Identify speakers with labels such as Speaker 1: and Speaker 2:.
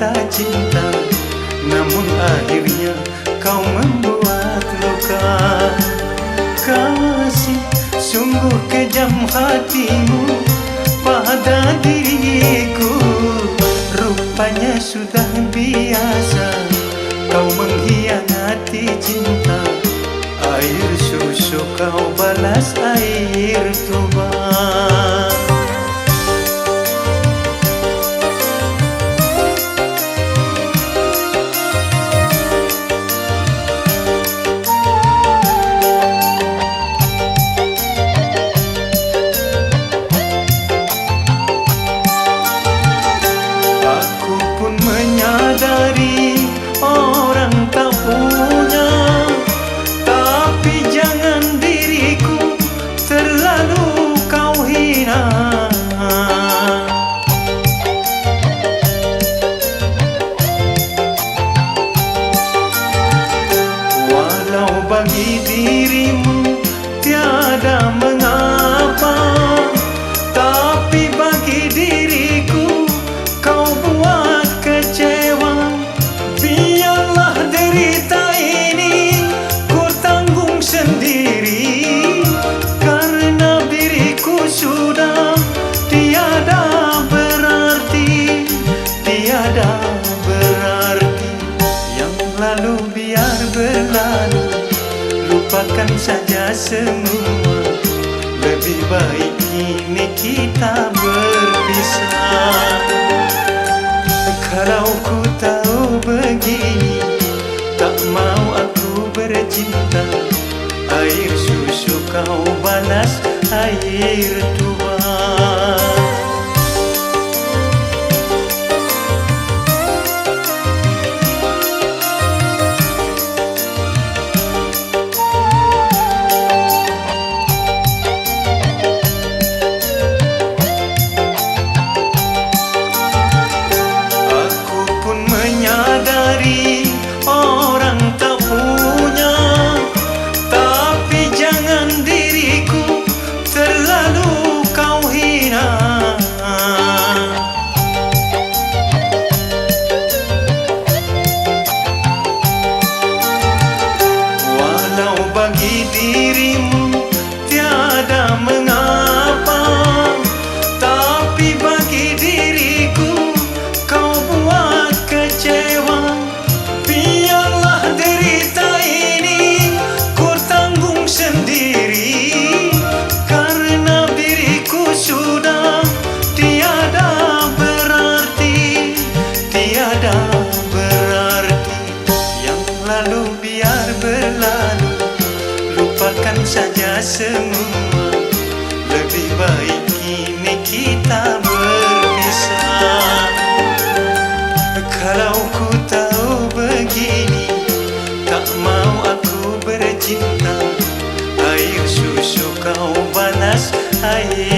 Speaker 1: kata cinta, namun akhirnya kau membuat luka. Kasih, sungguh kejam hatimu pada diriku. Rupanya sudah biasa kau mengkhianati cinta. Air susu kau balas air tuba. Aku pun menyadari orang tak punya, tapi jangan diriku terlalu kau hina. Walau bagi dirimu tiada mengapa, tapi bagi diriku kau buat kecewa. Biarlah derita ini ku tanggung sendiri, karena diriku sudah tiada berarti, tiada berarti. Yang lalu biar berlalu, lupakan saja semua. Lebih baik kini kita berpisah. Kalau ku tahu begini, tak mau aku bercinta. Air susu kau balas air tuba. Menyadari orang tak punya, tapi jangan diriku terlalu kau hina. Walau bagi dirimu tiada mengapa, tapi bagi diriku kau buat kecewa. Biarlah derita ini ku tanggung sendiri, karena diriku sudah tiada berarti, tiada berarti. Yang lalu biar berlalu, lupakan saja semua. Lebih baik kini kita berpisah. Kalau ku tahu begini, tak mau aku bercinta. Air susu kau balas air